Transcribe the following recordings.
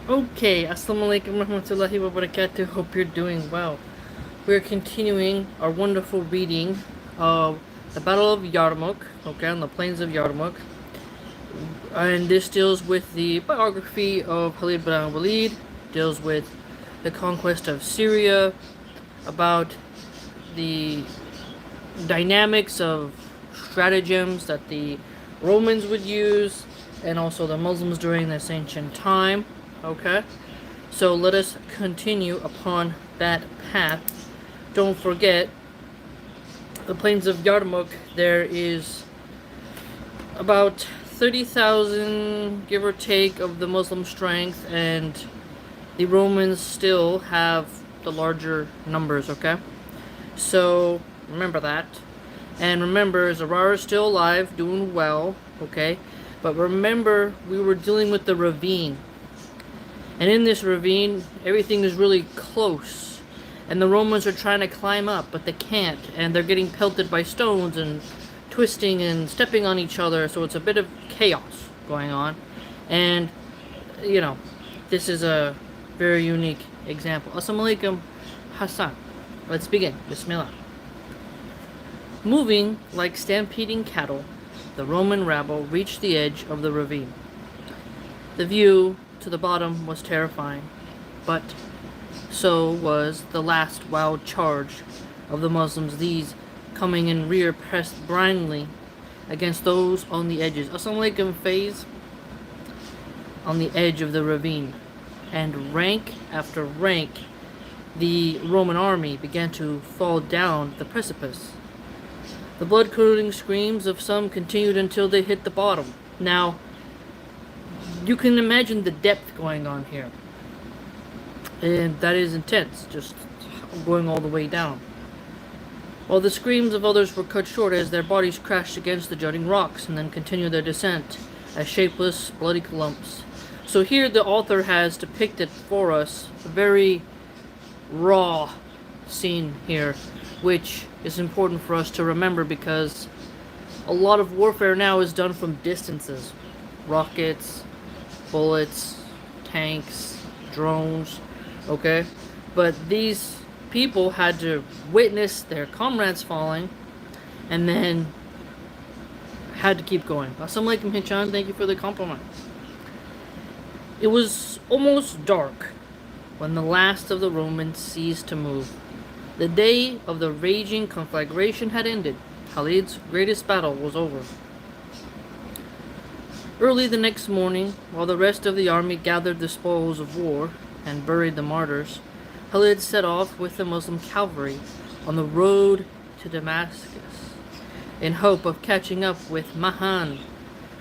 Okay, assalamu alaikum warahmatullahi wabarakatuh. Hope you're doing well. We're continuing our wonderful reading of the Battle of Yarmouk, okay, on the plains of Yarmouk. And this deals with the biography of Khalid bin Waleed, deals with the conquest of Syria, about the dynamics of stratagems that the Romans would use, and also the Muslims during this ancient time, okay? So let us continue upon that path. Don't forget, the plains of Yarmouk, there is about 30,000, give or take, of the Muslim strength, and the Romans still have the larger numbers, okay? So remember that. And remember, Zarar is still alive, doing well, okay? But remember, we were dealing with the ravine. And in this ravine, everything is really close. And the Romans are trying to climb up, but they can't. And they're getting pelted by stones and twisting and stepping on each other. So it's a bit of chaos going on. And, you know, this is a very unique example. Assalamu alaikum, Hassan. Let's begin. Bismillah. Moving like stampeding cattle, the Roman rabble reached the edge of the ravine. The view to the bottom was terrifying, but so was the last wild charge of the Muslims, these coming in rear pressed blindly against those on the edges. Assalamu alaikum, Faze. On the edge of the ravine, and rank after rank, the Roman army began to fall down the precipice. The blood-curdling screams of some continued until they hit the bottom. Now, you can imagine the depth going on here. And that is intense, just going all the way down. While the screams of others were cut short as their bodies crashed against the jutting rocks and then continued their descent as shapeless, bloody clumps. So here the author has depicted for us a very raw scene here, which is important for us to remember because a lot of warfare now is done from distances. Rockets, bullets, tanks, drones, okay? But these people had to witness their comrades falling and then had to keep going. Assalamu alaikum, Hichan. Thank you for the compliment. It was almost dark when the last of the Romans ceased to move. The day of the raging conflagration had ended. Khalid's greatest battle was over. Early the next morning, while the rest of the army gathered the spoils of war and buried the martyrs, Khalid set off with the Muslim cavalry on the road to Damascus, in hope of catching up with Mahan,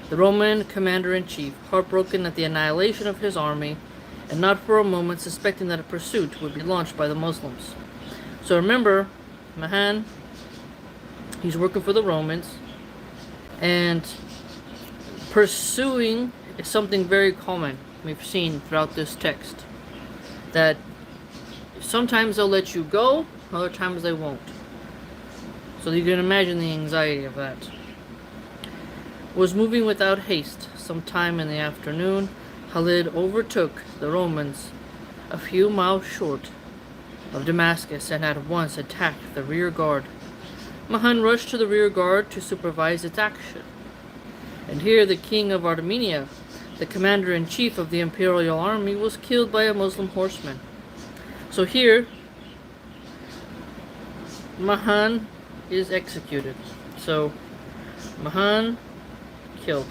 the Roman commander-in-chief, heartbroken at the annihilation of his army, and not for a moment suspecting that a pursuit would be launched by the Muslims. So remember, Mahan, he's working for the Romans, and pursuing is something very common we've seen throughout this text. That sometimes they'll let you go, other times they won't. So you can imagine the anxiety of that. Was moving without haste. Sometime in the afternoon, Khalid overtook the Romans a few miles short of Damascus and at once attacked the rear guard. Mahan rushed to the rear guard to supervise its action. And here the king of Armenia, the commander-in-chief of the imperial army, was killed by a Muslim horseman. So here, Mahan is executed. So, Mahan killed.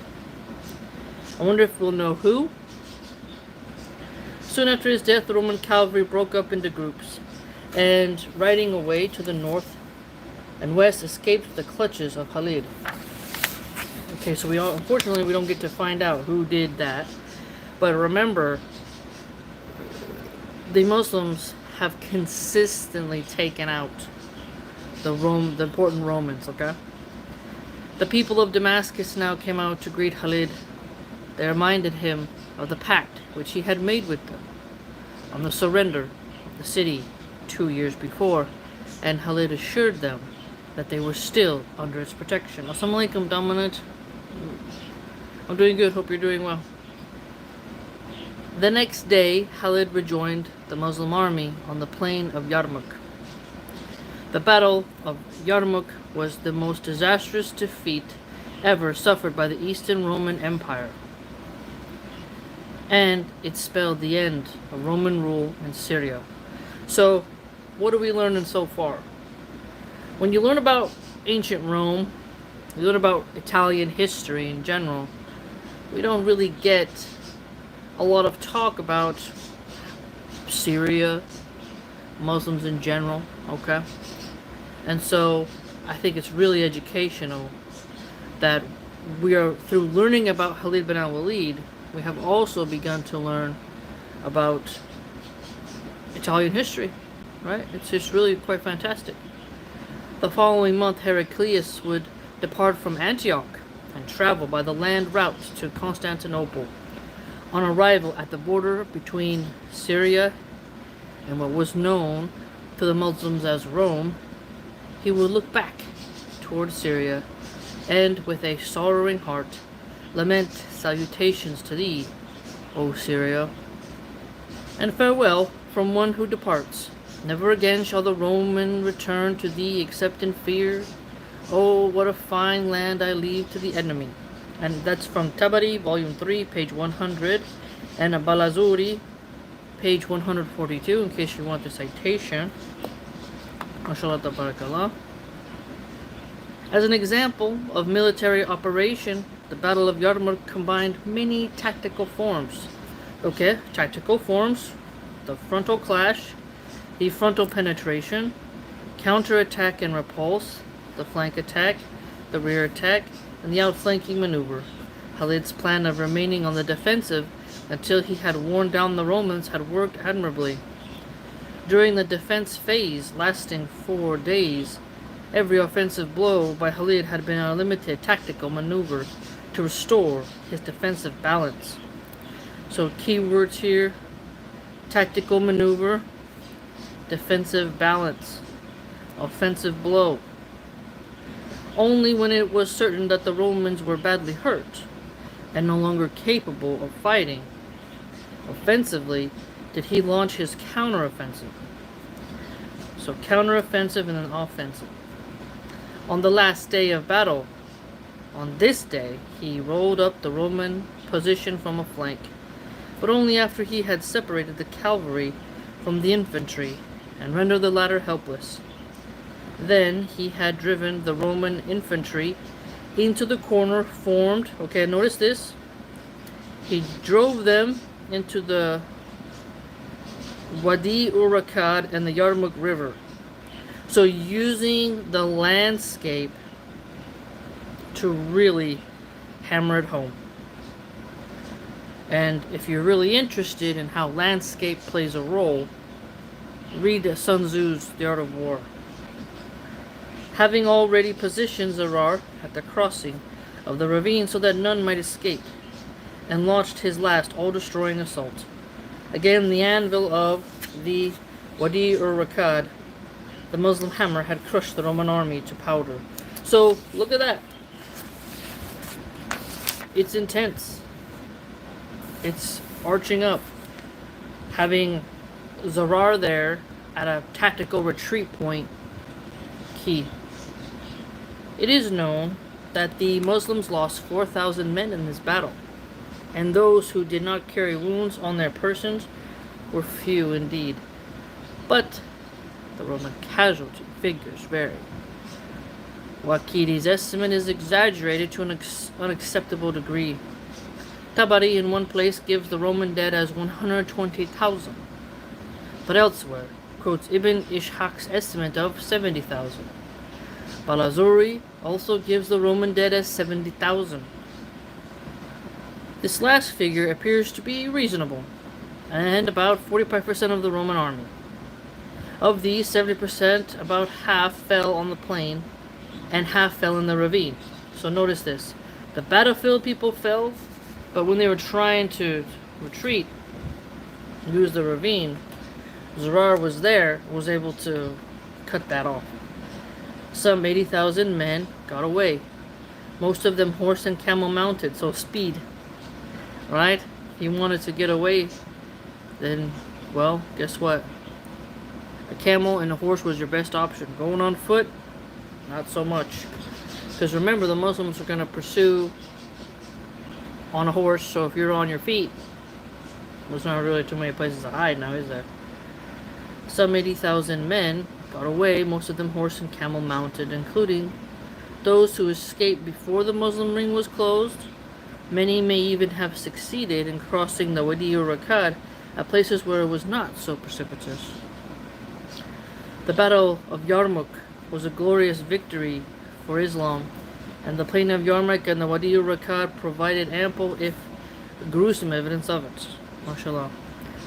I wonder if we'll know who. Soon after his death, the Roman cavalry broke up into groups, and riding away to the north and west escaped the clutches of Khalid. Okay, so unfortunately we don't get to find out who did that. But remember, the Muslims have consistently taken out the important Romans, okay? The people of Damascus now came out to greet Khalid. They reminded him of the pact which he had made with them on the surrender of the city 2 years before, and Khalid assured them that they were still under its protection. Assalamu alaikum, Dominant. I'm doing good, hope you're doing well. The next day, Khalid rejoined the Muslim army on the plain of Yarmouk. The Battle of Yarmouk was the most disastrous defeat ever suffered by the Eastern Roman Empire, and it spelled the end of Roman rule in Syria. So, what are we learning so far? When you learn about ancient Rome, you learn about Italian history in general, we don't really get a lot of talk about Syria, Muslims in general, okay? And so I think it's really educational that we are, through learning about Khalid bin al-Walid, we have also begun to learn about Italian history, right? It's just really quite fantastic. The following month, Heraclius would depart from Antioch and travel by the land route to Constantinople. On arrival at the border between Syria and what was known to the Muslims as Rome, he would look back toward Syria and, with a sorrowing heart, lament salutations to thee, O Syria, and farewell from one who departs. Never again shall the Roman return to thee except in fear. Oh, what a fine land I leave to the enemy. And that's from Tabari, volume 3, page 100, and Balazuri, page 142, in case you want the citation. MashaAllah tabarakallah. As an example of military operation, the Battle of Yarmouk combined many tactical forms. Okay, tactical forms: the frontal clash, the frontal penetration, counterattack and repulse, the flank attack, the rear attack, and the outflanking maneuver. Khalid's plan of remaining on the defensive until he had worn down the Romans had worked admirably. During the defense phase, lasting 4 days, every offensive blow by Khalid had been a limited tactical maneuver to restore his defensive balance. So key words here: tactical maneuver, defensive balance, offensive blow. Only when it was certain that the Romans were badly hurt and no longer capable of fighting offensively did he launch his counteroffensive. So counteroffensive and then offensive. On the last day of battle, on this day, he rolled up the Roman position from a flank, but only after he had separated the cavalry from the infantry and rendered the latter helpless. Then he had driven the Roman infantry into the corner formed. Okay, notice this. He drove them into the Wadi Urakad and the Yarmouk River. So using the landscape to really hammer it home. And if you're really interested in how landscape plays a role, read Sun Tzu's The Art of War. Having already positioned Zarar at the crossing of the ravine so that none might escape, and launched his last all-destroying assault. Again, the anvil of the Wadi Rakad, the Muslim hammer, had crushed the Roman army to powder. So, look at that. It's intense. It's arching up. Having Zarar there at a tactical retreat point, key. It is known that the Muslims lost 4,000 men in this battle, and those who did not carry wounds on their persons were few indeed. But the Roman casualty figures vary. Waqidi's estimate is exaggerated to an unacceptable degree. Tabari in one place gives the Roman dead as 120,000, but elsewhere quotes Ibn Ishaq's estimate of 70,000. Balazuri also gives the Roman dead as 70,000. This last figure appears to be reasonable, and about 45% of the Roman army. Of these, 70%, about half fell on the plain, and half fell in the ravine. So notice this. The battlefield people fell, but when they were trying to retreat, use the ravine, Zarar was there, was able to cut that off. Some 80,000 men got away, most of them horse and camel mounted, so speed, right? He wanted to get away then, well, guess what? A camel and a horse was your best option. Going on foot, not so much. Because remember, the Muslims are going to pursue on a horse, so if you're on your feet, there's not really too many places to hide now, is there? Some 80,000 men got away, most of them horse and camel mounted, including those who escaped before the Muslim ring was closed. Many may even have succeeded in crossing the Wadi Rakad at places where it was not so precipitous. The Battle of Yarmouk was a glorious victory for Islam, and the plain of Yarmouk and the Wadi Rakad provided ample, if gruesome, evidence of it. MashaAllah.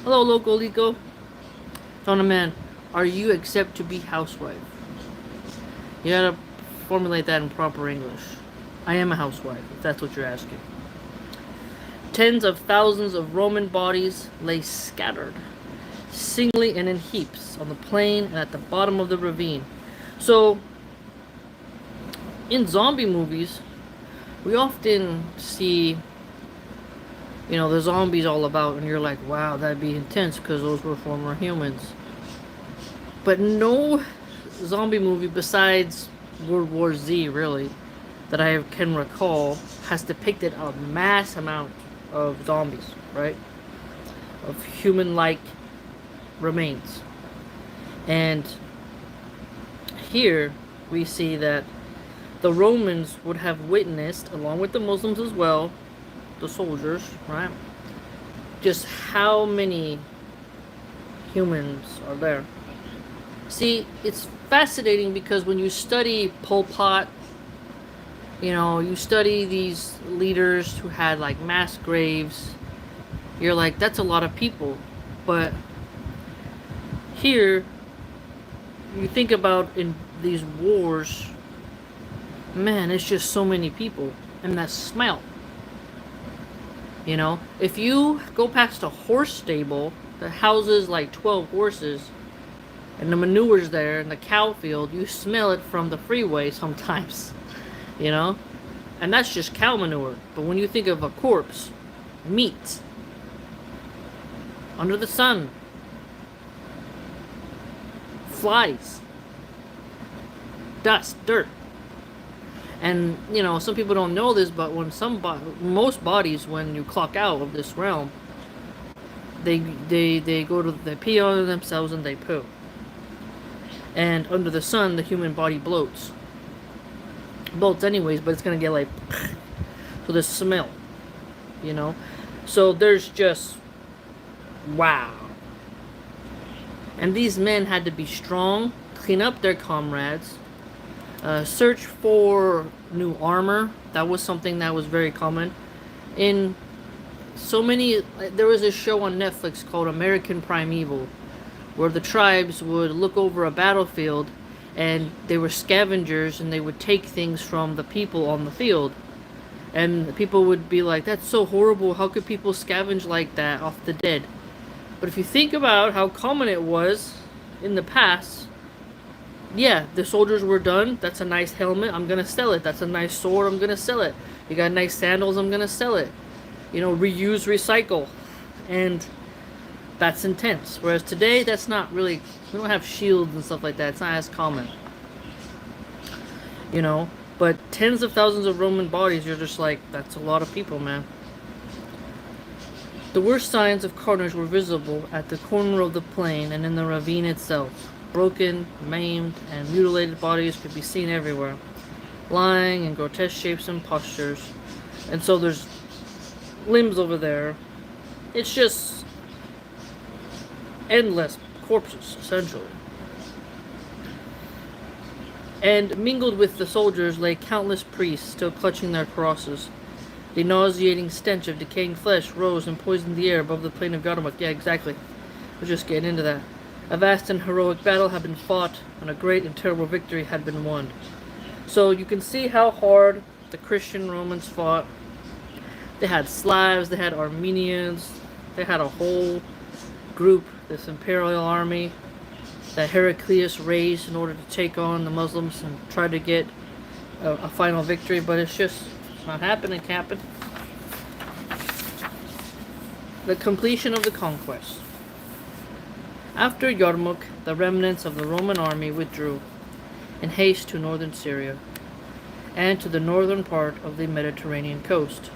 Hello, local Lico. Donna man, are you accept to be housewife? You gotta formulate that in proper English. I am a housewife, if that's what you're asking. Tens of thousands of Roman bodies lay scattered, singly and in heaps, on the plain and at the bottom of the ravine. So, in zombie movies, we often see, the zombies all about, and you're like, wow, that'd be intense because those were former humans. But no zombie movie besides World War Z, really, that I can recall, has depicted a mass amount of zombies, right? Of human-like remains. And here we see that the Romans would have witnessed, along with the Muslims as well, the soldiers, right? Just how many humans are there. See, it's fascinating because when you study Pol Pot, you study these leaders who had like mass graves, you're like, that's a lot of people. But here, you think about in these wars, man, it's just so many people. And that smell. If you go past a horse stable that houses like 12 horses, and the manure's there, and the cow field, you smell it from the freeway sometimes, and that's just cow manure. But when you think of a corpse, meat, under the sun, flies, dust, dirt. And, some people don't know this, but when most bodies, when you clock out of this realm, they pee on themselves and they poo. And under the sun, the human body bloats. Bloats anyways, but it's gonna get like, so the smell, So there's just, wow. And these men had to be strong, clean up their comrades, search for new armor. That was something that was very common. In so many, there was a show on Netflix called American Primeval, where the tribes would look over a battlefield and they were scavengers and they would take things from the people on the field. And the people would be like, that's so horrible, how could people scavenge like that off the dead? But if you think about how common it was in the past, yeah, the soldiers were done. That's a nice helmet, I'm gonna sell it. That's a nice sword, I'm gonna sell it. You got nice sandals, I'm gonna sell it. Reuse, recycle. And that's intense. Whereas today, that's not really, we don't have shields and stuff like that. It's not as common. But tens of thousands of Roman bodies, you're just like, that's a lot of people, man. The worst signs of carnage were visible at the corner of the plain and in the ravine itself. Broken, maimed, and mutilated bodies could be seen everywhere, lying in grotesque shapes and postures. And so there's limbs over there. It's just endless corpses, essentially. And mingled with the soldiers lay countless priests, still clutching their crosses. The nauseating stench of decaying flesh rose and poisoned the air above the plain of Yarmouk. Yeah, exactly. We're just getting into that. A vast and heroic battle had been fought, and a great and terrible victory had been won. So you can see how hard the Christian Romans fought. They had Slavs, they had Armenians, they had a whole group, this imperial army that Heraclius raised in order to take on the Muslims and try to get a final victory, but it's just not happening, Captain. The completion of the conquest. After Yarmouk, the remnants of the Roman army withdrew in haste to northern Syria and to the northern part of the Mediterranean coast.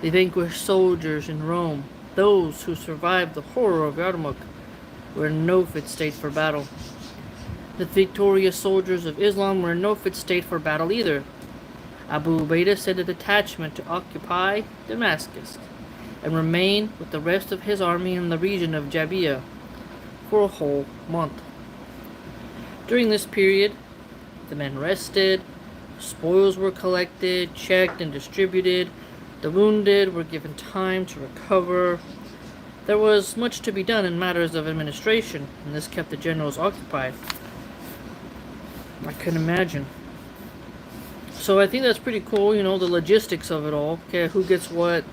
The vanquished soldiers in Rome, those who survived the horror of Yarmouk, were in no fit state for battle. The victorious soldiers of Islam were in no fit state for battle either. Abu Ubaidah sent a detachment to occupy Damascus and remain with the rest of his army in the region of Jabiyah for a whole month. During this period, the men rested, spoils were collected, checked, and distributed. The wounded were given time to recover. There was much to be done in matters of administration, and this kept the generals occupied. I can imagine. So I think that's pretty cool, the logistics of it all. Okay, who gets what?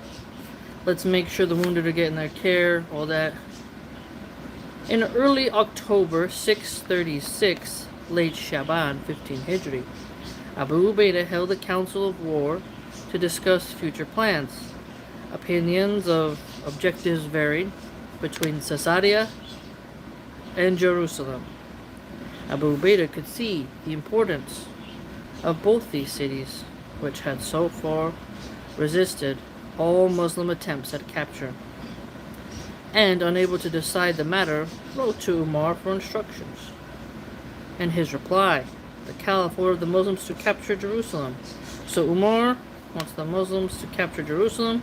Let's make sure the wounded are getting their care, all that. In early October 636, late Shaban 15 Hijri, Abu Ubaidah held a council of war to discuss future plans. Opinions of objectives varied between Caesarea and Jerusalem. Abu Ubaidah could see the importance of both these cities, which had so far resisted all Muslim attempts at capture, and unable to decide the matter, wrote to Umar for instructions. In his reply, the Caliph ordered the Muslims to capture Jerusalem. So Umar wants the Muslims to capture Jerusalem.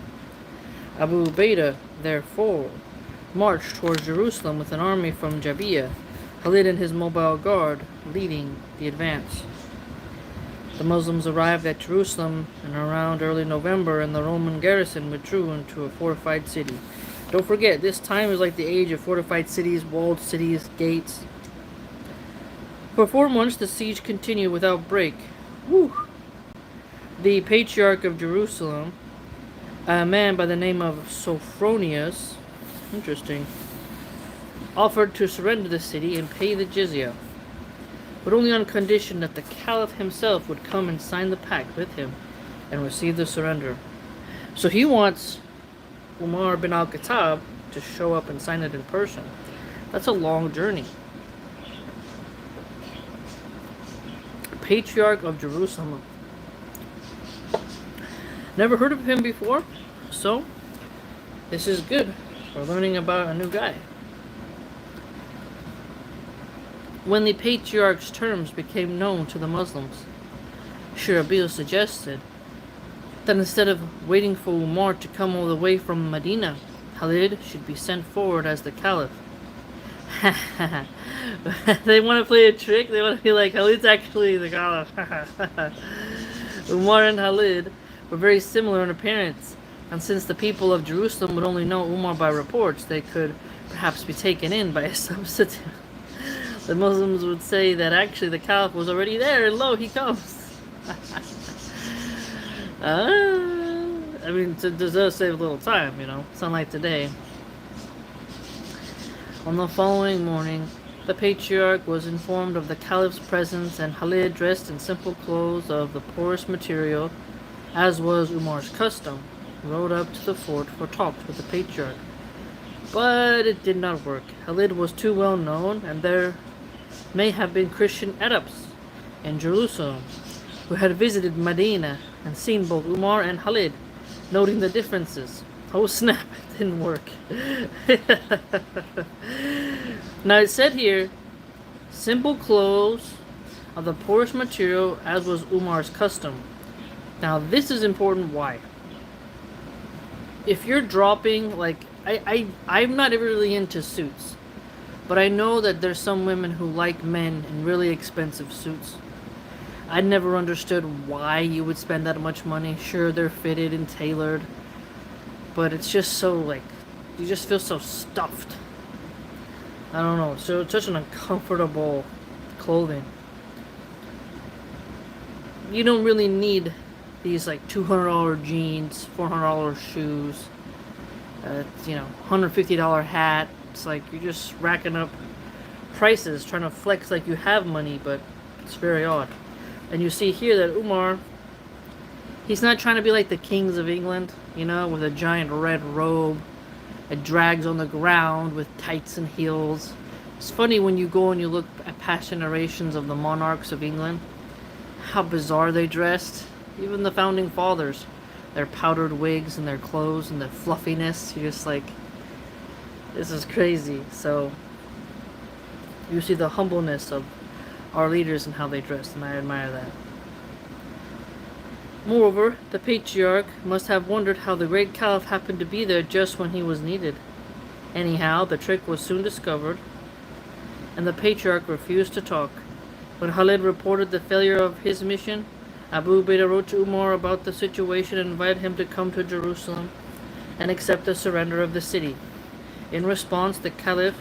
Abu Ubaidah, therefore, marched towards Jerusalem with an army from Jabiyah, Khalid and his mobile guard leading the advance. The Muslims arrived at Jerusalem in around early November, and the Roman garrison withdrew into a fortified city. Don't forget, this time is like the age of fortified cities, walled cities, gates. For 4 months, the siege continued without break. Woo! The Patriarch of Jerusalem, a man by the name of Sophronius, interesting, offered to surrender the city and pay the jizya, but only on condition that the Caliph himself would come and sign the pact with him and receive the surrender. So he wants Umar bin al-Khattab to show up and sign it in person. That's a long journey. Patriarch of Jerusalem. Never heard of him before, so this is good. We're learning about a new guy. When the Patriarch's terms became known to the Muslims, Shirabil suggested that instead of waiting for Umar to come all the way from Medina, Khalid should be sent forward as the Caliph. They want to play a trick. They want to be like, Khalid's actually the Caliph. Umar and Khalid were very similar in appearance, and since the people of Jerusalem would only know Umar by reports, they could perhaps be taken in by a substitute. The Muslims would say that actually the Caliph was already there, and lo, he comes. I mean, it does save a little time, It's unlike today. On the following morning, the Patriarch was informed of the Caliph's presence, and Khalid, dressed in simple clothes of the poorest material, as was Umar's custom, rode up to the fort for talks with the Patriarch. But it did not work. Khalid was too well known, and there may have been Christian Arabs in Jerusalem who had visited Medina and seen both Umar and Khalid, noting the differences. Oh snap, it didn't work. Now it said here, simple clothes of the poorest material, as was Umar's custom. Now this is important. Why? If you're dropping, I'm not really into suits, but I know that there's some women who like men in really expensive suits. I never understood why you would spend that much money. Sure, they're fitted and tailored, but it's just so, you just feel so stuffed. I don't know, so it's such an uncomfortable clothing. You don't really need these $200 jeans, $400 shoes, $150 hat. It's like you're just racking up prices, trying to flex like you have money, but it's very odd. And you see here that Umar, he's not trying to be like the kings of England, with a giant red robe It drags on the ground with tights and heels. It's funny when you go and you look at past generations of the monarchs of England, how bizarre they dressed. Even the founding fathers, their powdered wigs and their clothes and their fluffiness. You're just like, this is crazy. So you see the humbleness of our leaders and how they dressed, and I admire that. Moreover, the patriarch must have wondered how the great caliph happened to be there just when he was needed. Anyhow, the trick was soon discovered, and the patriarch refused to talk. When Khalid reported the failure of his mission, Abu Ubaidah wrote to Umar about the situation and invited him to come to Jerusalem and accept the surrender of the city. In response, the caliph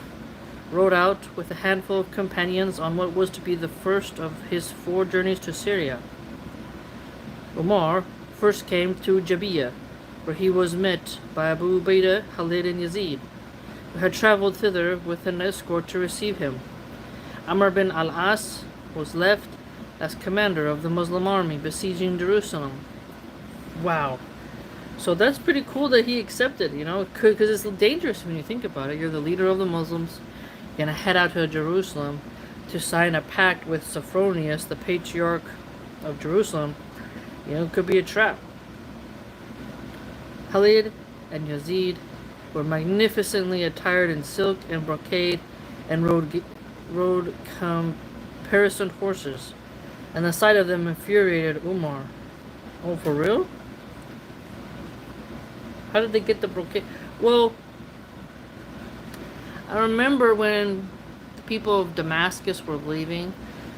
rode out with a handful of companions on what was to be the first of his 4 journeys to Syria. Umar first came to Jabiyah, where he was met by Abu Ubaidah, Khalid, and Yazid, who had traveled thither with an escort to receive him. Amr bin al-As was left as commander of the Muslim army besieging Jerusalem. Wow. So that's pretty cool that he accepted, because it's dangerous when you think about it. You're the leader of the Muslims, you're going to head out to Jerusalem to sign a pact with Sophronius, the patriarch of Jerusalem. It could be a trap. Khalid and Yazid were magnificently attired in silk and brocade and rode caparisoned horses, and the sight of them infuriated Umar. Oh, for real? How did they get the brocade? Well, I remember when the people of Damascus were leaving,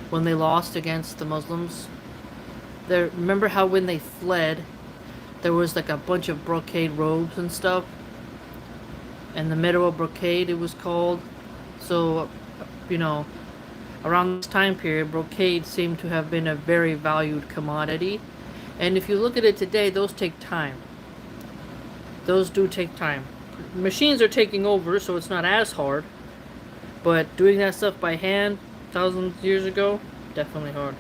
when they lost against the Muslims. Remember how when they fled, there was like a bunch of brocade robes and stuff? And the middle of brocade, it was called. So, around this time period, brocade seemed to have been a very valued commodity. And if you look at it today, those take time. Those do take time. Machines are taking over, so it's not as hard. But doing that stuff by hand, thousands of years ago, definitely hard.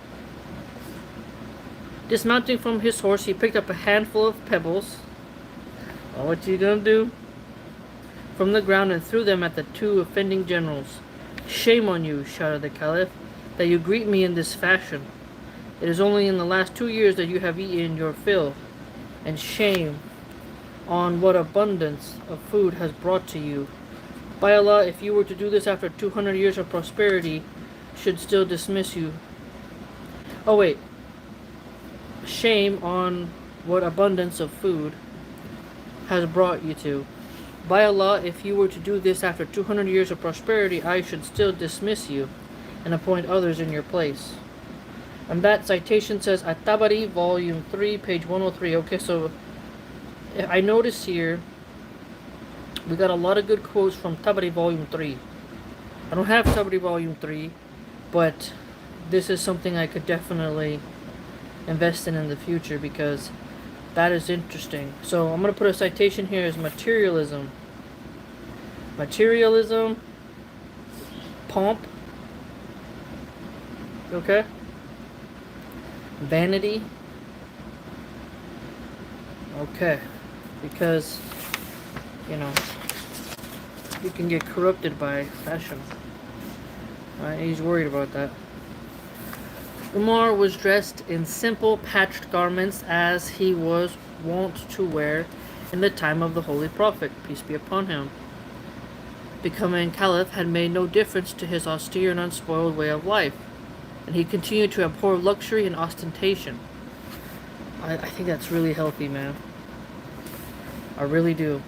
Dismounting from his horse, he picked up a handful of pebbles. Oh, what you gonna do? From the ground and threw them at the 2 offending generals. Shame on you, shouted the caliph, that you greet me in this fashion. It is only in the last 2 years that you have eaten your fill, and shame on what abundance of food has brought to you. By Allah, if you were to do this after 200 years of prosperity, should still dismiss you. Oh wait. Shame on what abundance of food has brought you to. By Allah, if you were to do this after 200 years of prosperity, I should still dismiss you and appoint others in your place. And that citation says At-Tabari, volume 3, page 103. Okay, so I notice here we got a lot of good quotes from Tabari, volume 3. I don't have Tabari, volume 3, but this is something I could definitely invest in the future, because that is interesting. So I'm going to put a citation here as materialism. Materialism, pomp, okay? Vanity, okay, because, you can get corrupted by fashion. Right? He's worried about that. Umar was dressed in simple patched garments as he was wont to wear in the time of the Holy Prophet, peace be upon him. Becoming caliph had made no difference to his austere and unspoiled way of life, and he continued to abhor luxury and ostentation. I think that's really healthy, man. I really do.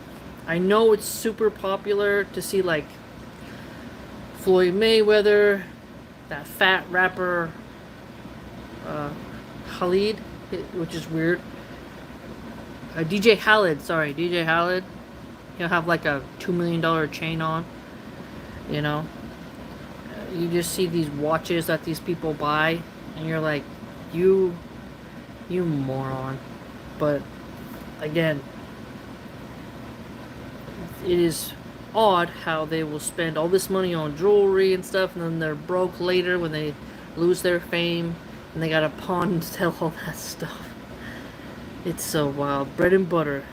I know it's super popular to see like Floyd Mayweather, that fat rapper Khalid, which is weird. DJ Khalid, he'll have like a $2 million chain on. You just see these watches that these people buy, and you're like, you moron. But again, it is odd how they will spend all this money on jewelry and stuff, and then they're broke later when they lose their fame, and they gotta pawn to sell all that stuff. It's so wild. Bread and butter.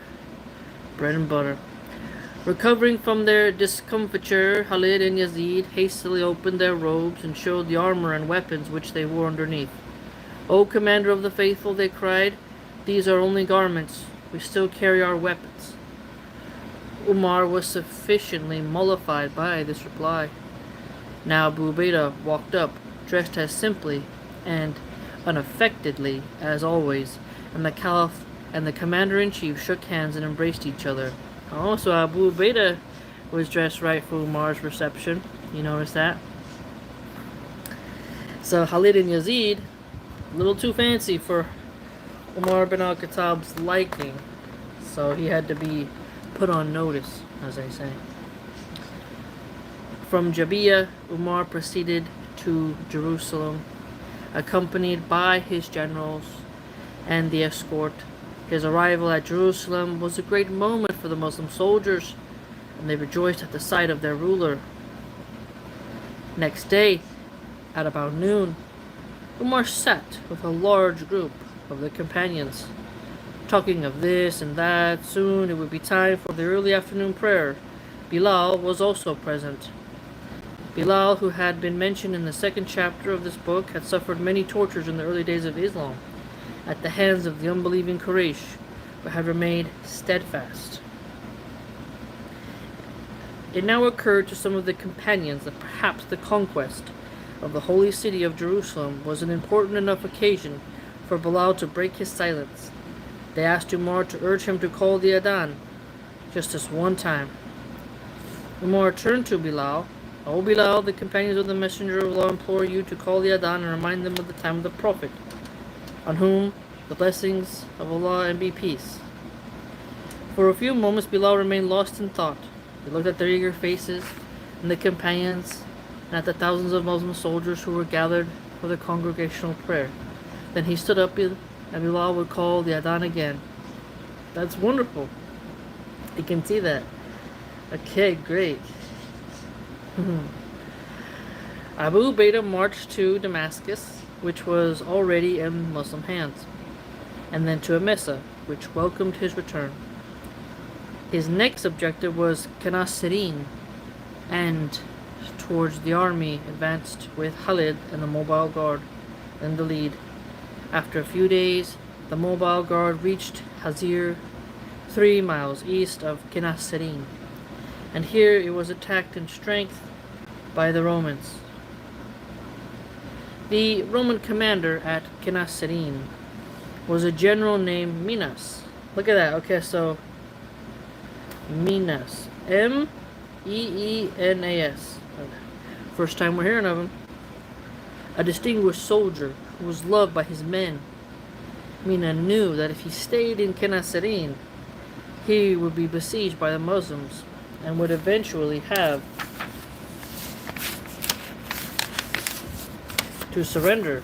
Recovering from their discomfiture, Khalid and Yazid hastily opened their robes and showed the armor and weapons which they wore underneath. "O Commander of the Faithful," they cried, "these are only garments. We still carry our weapons." Umar was sufficiently mollified by this reply. Now Abu Ubaidah walked up, dressed as simply and unaffectedly as always, and the Caliph and the Commander-in-Chief shook hands and embraced each other. Oh, so Abu Ubaidah was dressed right for Umar's reception. You notice that? So Khalid and Yazid, a little too fancy for Umar bin al-Khattab's liking, so he had to be put on notice, as they say. From Jabiyah, Umar proceeded to Jerusalem, accompanied by his generals and the escort. His arrival at Jerusalem was a great moment for the Muslim soldiers, and they rejoiced at the sight of their ruler. Next day, at about noon, Umar sat with a large group of the companions, talking of this and that. Soon it would be time for the early afternoon prayer. Bilal was also present. Bilal, who had been mentioned in the second chapter of this book, had suffered many tortures in the early days of Islam at the hands of the unbelieving Quraysh, but had remained steadfast. It now occurred to some of the companions that perhaps the conquest of the holy city of Jerusalem was an important enough occasion for Bilal to break his silence. They asked Umar to urge him to call the Adhan just this one time. Umar turned to Bilal. "O Bilal, the companions of the Messenger of Allah implore you to call the Adhan and remind them of the time of the Prophet, on whom the blessings of Allah and be peace." For a few moments Bilal remained lost in thought. He looked at their eager faces and the companions, and at the thousands of Muslim soldiers who were gathered for the congregational prayer. Then he stood up and Bilal would call the Adhan again. That's wonderful. You can see that. Okay, great. Abu Ubaidah marched to Damascus, which was already in Muslim hands, and then to Emesa, which welcomed his return. His next objective was Canasirine, and towards the army advanced with Khalid and the mobile guard in the lead. After a few days, the mobile guard reached Hazir, 3 miles east of Canasirine, and here it was attacked in strength by the Romans. The Roman commander at Canasirine was a general named Minas. Look at that. Okay, so Minas, Meenas. First time we're hearing of him. A distinguished soldier who was loved by his men. Mina knew that if he stayed in Canasirine, he would be besieged by the Muslims and would eventually have to surrender,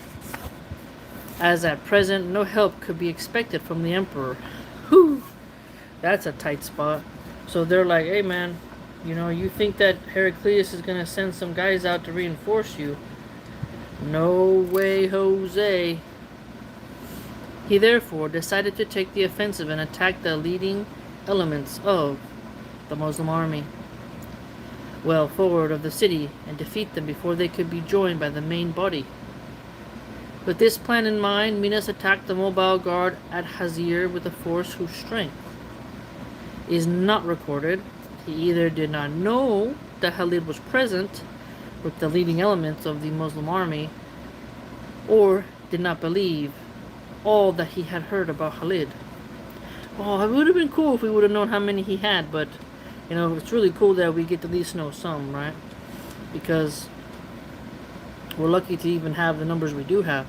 as at present no help could be expected from the emperor. Whew, that's a tight spot. So they're like, "Hey man, you think that Heraclius is gonna send some guys out to reinforce you? No way, Jose." He therefore decided to take the offensive and attack the leading elements of the Muslim army well forward of the city and defeat them before they could be joined by the main body. With this plan in mind, Minas attacked the mobile guard at Hazir with a force whose strength is not recorded. He either did not know that Khalid was present with the leading elements of the Muslim army, or did not believe all that he had heard about Khalid. Oh, it would have been cool if we would have known how many he had, but it's really cool that we get to at least know some, right? Because we're lucky to even have the numbers we do have.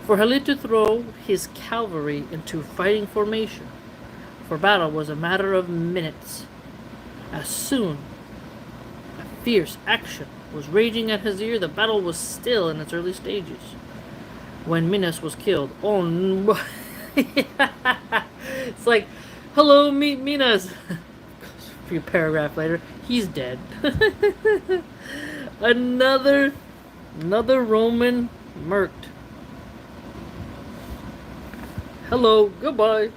For Khalid to throw his cavalry into fighting formation for battle was a matter of minutes. As soon as fierce action was raging at Hazir, the battle was still in its early stages when Minas was killed. Oh no. It's like, "Hello, meet Minas." A few paragraphs later, he's dead. Another Roman murked. Hello, goodbye.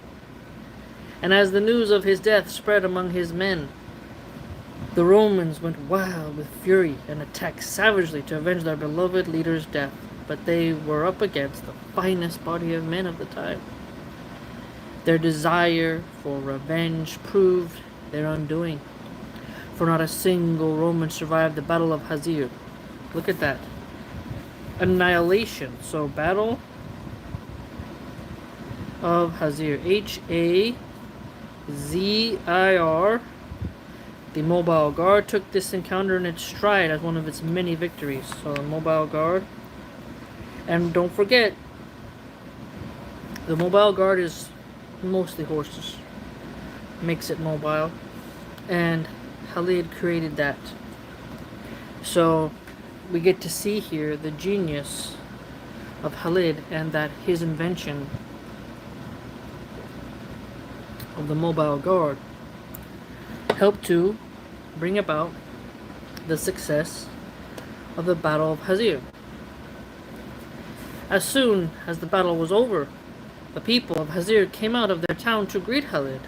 And as the news of his death spread among his men, the Romans went wild with fury and attacked savagely to avenge their beloved leader's death. But they were up against the finest body of men of the time. Their desire for revenge proved their undoing, for not a single Roman survived the Battle of Hazir. Look at that. Annihilation. So, Battle of Hazir. Hazir. The Mobile Guard took this encounter in its stride as one of its many victories. So, the Mobile Guard. And don't forget, the Mobile Guard is mostly horses. Makes it mobile. And Khalid created that. So we get to see here the genius of Khalid, and that his invention of the Mobile Guard helped to bring about the success of the Battle of Hazir. As soon as the battle was over, the people of Hazir came out of their town to greet Khalid.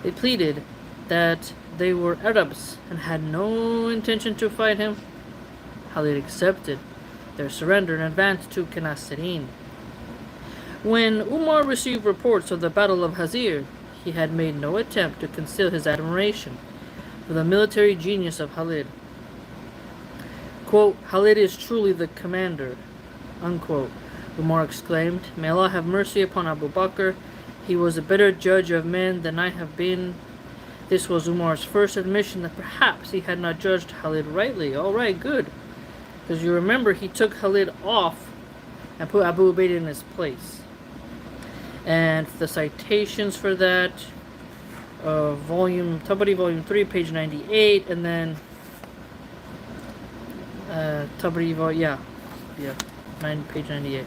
They pleaded that they were Arabs and had no intention to fight him. Khalid accepted their surrender and advanced to Kenasserine. When Umar received reports of the Battle of Hazir, he had made no attempt to conceal his admiration for the military genius of Khalid. Quote, "Khalid is truly the commander," unquote. Umar exclaimed, "May Allah have mercy upon Abu Bakr. He was a better judge of men than I have been." This was Umar's first admission that perhaps he had not judged Khalid rightly. Alright, good. Because you remember he took Khalid off and put Abu Ubaidah in his place. And the citations for that, Tabari volume 3, page 98, and then Tabari volume, page 98.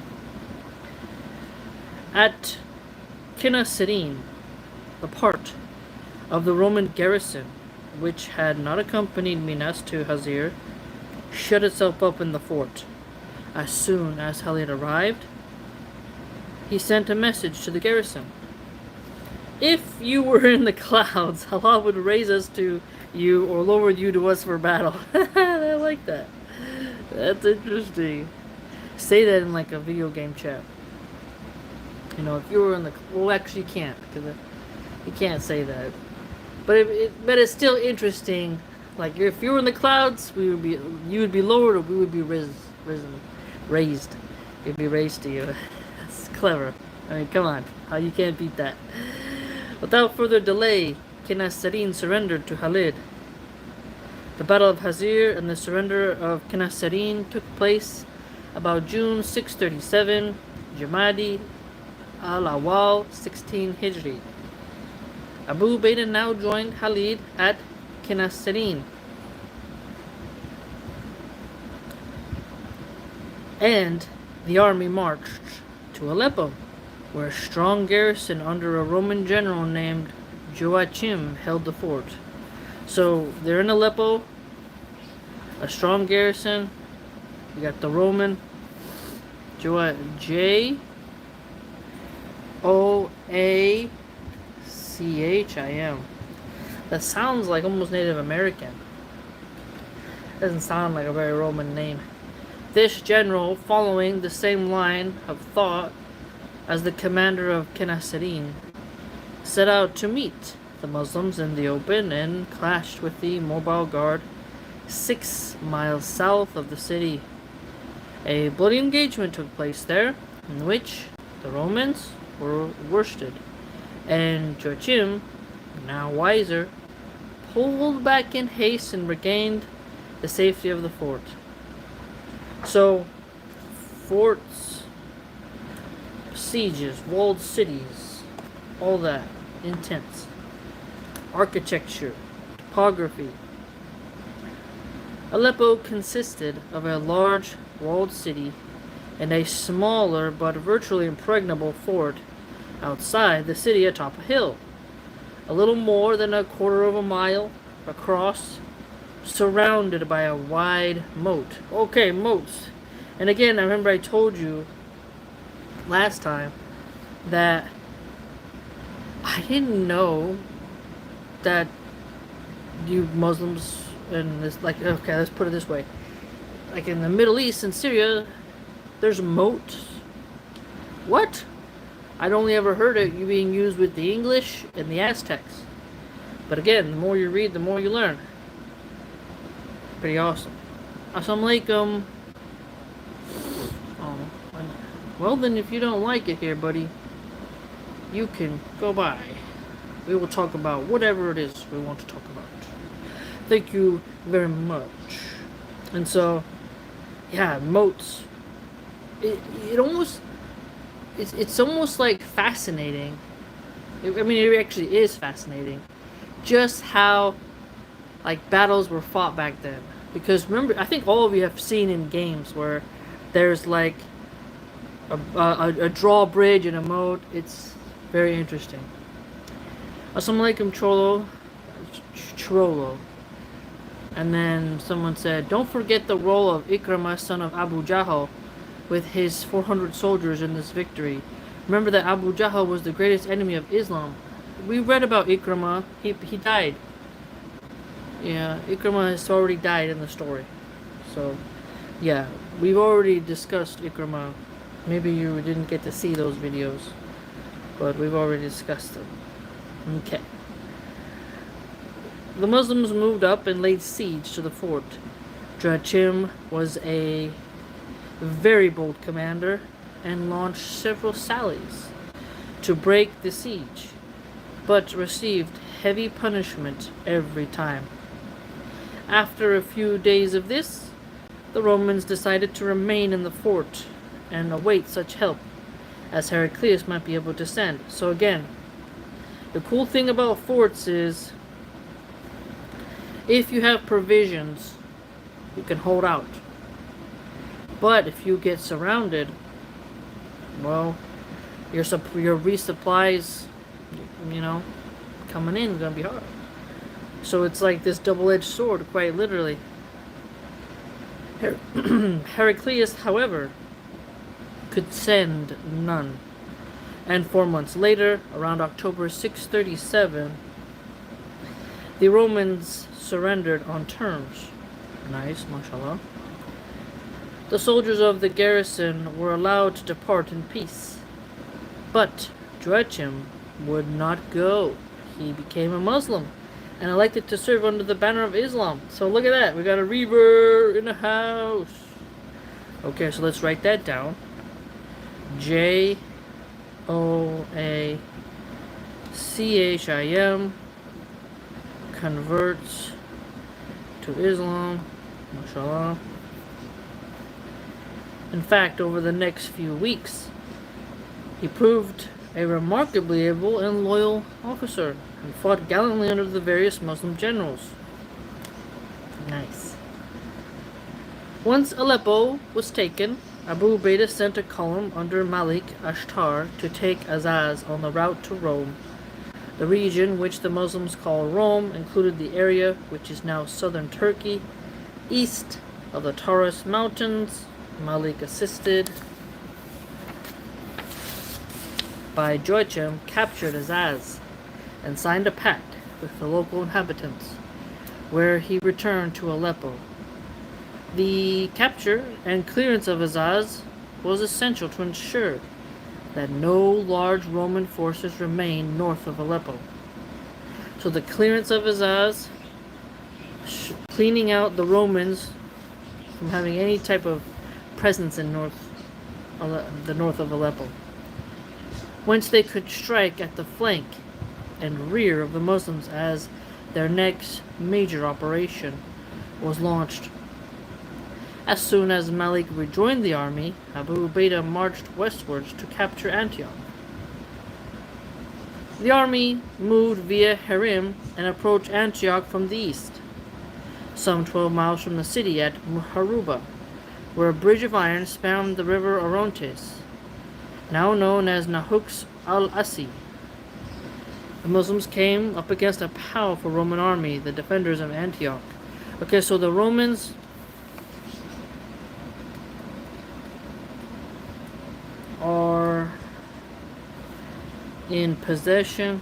At Kenasserine, the part of the Roman garrison which had not accompanied Minas to Hazir shut itself up in the fort. As soon as Khalid arrived, he sent a message to the garrison. "If you were in the clouds, Allah would raise us to you or lower you to us for battle." I like that. That's interesting. Say that in like a video game chat. You know, if you were in the... Well, actually you can't, because you can't say that. But but it's still interesting. Like, if you were in the clouds, you would be lowered, or we would be raised. It'd be raised to you. That's clever. I mean, come on. How you can't beat that? Without further delay, Kenasserine surrendered to Khalid. The Battle of Hazir and the surrender of Kenasserine took place about June 637, Jamadi al-Awwal 16 Hijri. Abu Ubaidah now joined Khalid at Kenasserine, and the army marched to Aleppo, where a strong garrison under a Roman general named Joachim held the fort. So they're in Aleppo, a strong garrison. You got the Roman Joachim. That sounds like almost Native American. Doesn't sound like a very Roman name. This general, following the same line of thought as the commander of Kenasserine, set out to meet the Muslims in the open and clashed with the Mobile Guard 6 miles south of the city. A bloody engagement took place there, in which the Romans were worsted, and Joachim, now wiser, pulled back in haste and regained the safety of the fort. So, forts, sieges, walled cities, all that, intense. Architecture, topography. Aleppo consisted of a large walled city and a smaller but virtually impregnable fort outside the city atop a hill, a little more than a quarter of a mile across, surrounded by a wide moat. Okay, moats. And again, I remember I told you last time that I didn't know that you Muslims and this, like, okay, let's put it this way. Like in the Middle East and Syria, there's moats. What? I'd only ever heard it being used with the English and the Aztecs. But again, the more you read, the more you learn. Pretty awesome. Assalamu alaikum. Oh, well then, if you don't like it here, buddy, you can go by. We will talk about whatever it is we want to talk about. Thank you very much. And so, yeah, moats. It almost, it's almost like fascinating. I mean, it actually is fascinating, just how like battles were fought back then. Because remember, I think all of you have seen in games where there's like a drawbridge and a moat. It's very interesting. Assalamu alaikum, Cholo. And then someone said, don't forget the role of Ikramah, son of Abu Jahl, with his 400 soldiers in this victory. Remember that Abu Jahl was the greatest enemy of Islam. We read about Ikramah. He died. Yeah, Ikramah has already died in the story. So, yeah, we've already discussed Ikramah. Maybe you didn't get to see those videos, but we've already discussed them. Okay. The Muslims moved up and laid siege to the fort. Joachim was a very bold commander and launched several sallies to break the siege, but received heavy punishment every time. After a few days of this, the Romans decided to remain in the fort and await such help as Heraclius might be able to send. So again, the cool thing about forts is if you have provisions, you can hold out. But if you get surrounded, well, your resupplies, coming in is gonna be hard. So it's like this double-edged sword, quite literally. Heraclius, however, could send none. And 4 months later, around October 637, the Romans surrendered on terms. Nice, mashallah. The soldiers of the garrison were allowed to depart in peace. But Joachim would not go. He became a Muslim and elected to serve under the banner of Islam. So look at that. We got a Reaver in the house. Okay, so let's write that down. Joachim converts to Islam. Mashallah. In fact, over the next few weeks, he proved a remarkably able and loyal officer and fought gallantly under the various Muslim generals. Nice. Once Aleppo was taken, Abu Ubaidah sent a column under Malik Ashtar to take Azaz on the route to Rome. The region, which the Muslims call Rome, included the area which is now southern Turkey, east of the Taurus Mountains. Malik, assisted by Joachim, captured Azaz and signed a pact with the local inhabitants, where he returned to Aleppo. The capture and clearance of Azaz was essential to ensure that no large Roman forces remained north of Aleppo. So the clearance of Azaz, cleaning out the Romans from having any type of presence in the north of Aleppo, whence they could strike at the flank and rear of the Muslims as their next major operation was launched. As soon as Malik rejoined the army, Abu Ubaidah marched westwards to capture Antioch. The army moved via Harim and approached Antioch from the east, some 12 miles from the city at Muharuba, where a bridge of iron spanned the river Orontes, now known as Nahux al-Asi. The Muslims came up against a powerful Roman army, the defenders of Antioch. Okay, so the Romans are in possession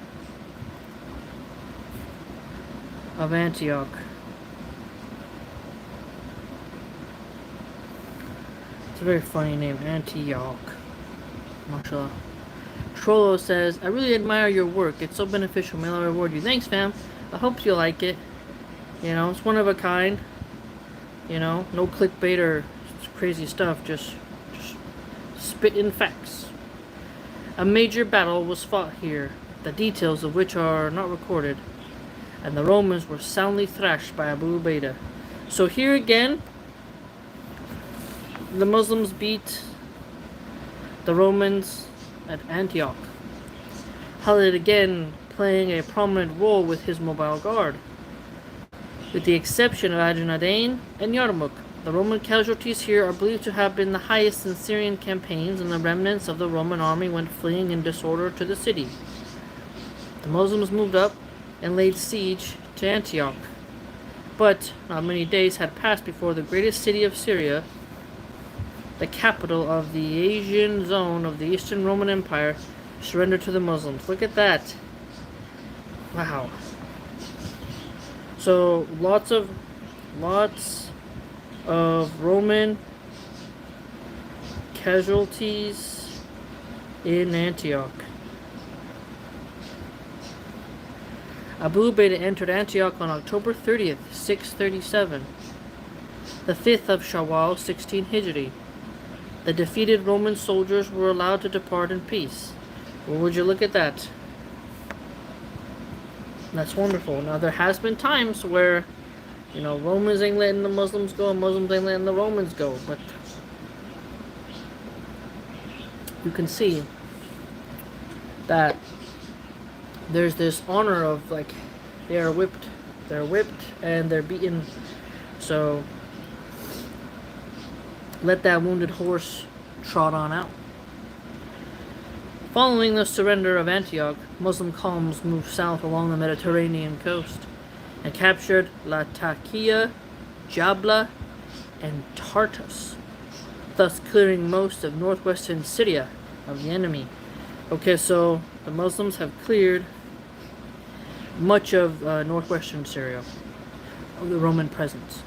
of Antioch. It's a very funny name, Antioch. Mashallah. Trollo says, I really admire your work. It's so beneficial. May Allah reward you. Thanks, fam. I hope you like it. You know, it's one of a kind. You know, no clickbait or crazy stuff. Just spitting facts. A major battle was fought here, the details of which are not recorded, and the Romans were soundly thrashed by Abu Ubaidah. So here again, the Muslims beat the Romans at Antioch. Khalid again playing a prominent role with his mobile guard. With the exception of Ajnadain and Yarmouk, the Roman casualties here are believed to have been the highest in Syrian campaigns, and the remnants of the Roman army went fleeing in disorder to the city. The Muslims moved up and laid siege to Antioch. But not many days had passed before the greatest city of Syria, the capital of the Asian zone of the Eastern Roman Empire, surrendered to the Muslims. Look at that. Wow. So lots of Roman casualties in Antioch. Abu Ubaidah entered Antioch on October 30th, 637, the 5th of Shawwal, 16 Hijri. The defeated Roman soldiers were allowed to depart in peace. Well, would you look at that? That's wonderful. Now, there has been times where, you know, Romans ain't letting the Muslims go, and Muslims ain't letting the Romans go, but you can see that there's this honor of, like, they're whipped, and they're beaten, so let that wounded horse trot on out. Following the surrender of Antioch, Muslim columns moved south along the Mediterranean coast and captured Latakia, Jabla, and Tartus, thus clearing most of northwestern Syria of the enemy. Okay, so the Muslims have cleared much of northwestern Syria of the Roman presence.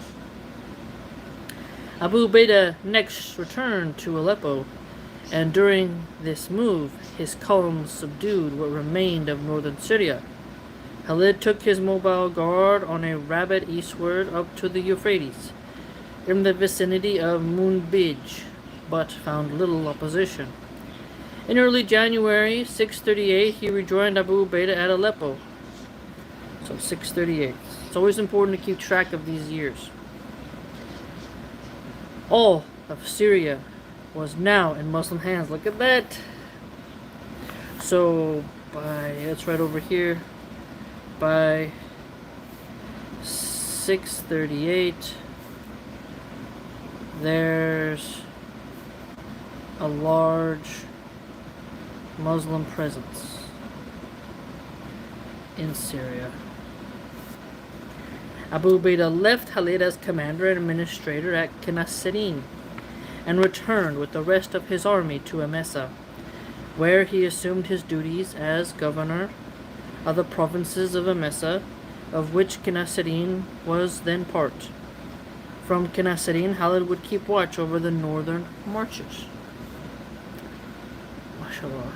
Abu Ubaidah next returned to Aleppo, and during this move, his columns subdued what remained of northern Syria. Khalid took his mobile guard on a rabbit eastward up to the Euphrates, in the vicinity of Munbij, but found little opposition. In early January 638, he rejoined Abu Ubaidah at Aleppo. So 638. It's always important to keep track of these years. All of Syria was now in Muslim hands. Look at that. So it's right over here. By 638, there's a large Muslim presence in Syria. Abu Ubaidah left Khalid as commander and administrator at Qanasirine and returned with the rest of his army to Emesa, where he assumed his duties as governor of the provinces of Emesa, of which Qanasirine was then part. From Qanasirine, Khalid would keep watch over the northern marches. MashaAllah.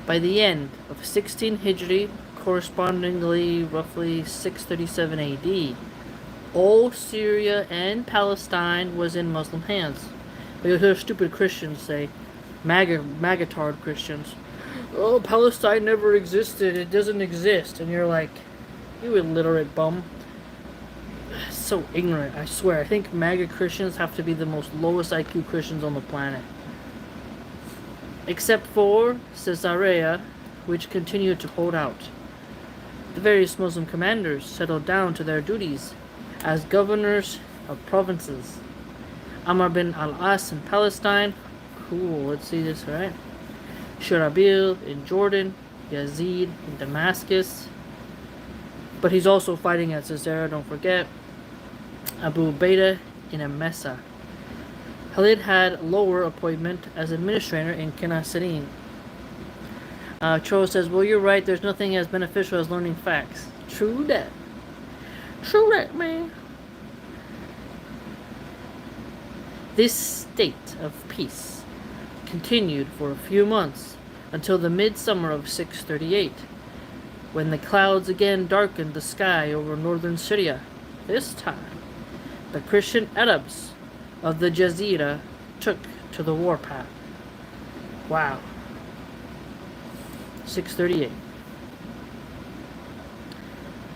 By the end of 16 Hijri, correspondingly roughly 637 AD, all Syria and Palestine was in Muslim hands. You'll hear stupid Christians say, magatard Christians, oh, Palestine never existed, it doesn't exist. And you're like, you illiterate bum. So ignorant, I swear. I think MAGA Christians have to be the most lowest IQ Christians on the planet. Except for Caesarea, which continued to hold out. The various Muslim commanders settled down to their duties as governors of provinces. Amr bin al-As in Palestine. Cool, let's see this, right? Shurabil in Jordan. Yazid in Damascus. But he's also fighting at Caesarea, don't forget. Abu Ubaidah in Emesa. Khalid had lower appointment as administrator in Qanasirine. Cho says, well, you're right. There's nothing as beneficial as learning facts. True that. True that, man. This state of peace continued for a few months until the midsummer of 638, when the clouds again darkened the sky over northern Syria. This time, the Christian Arabs of the Jazeera took to the warpath. Wow. 638.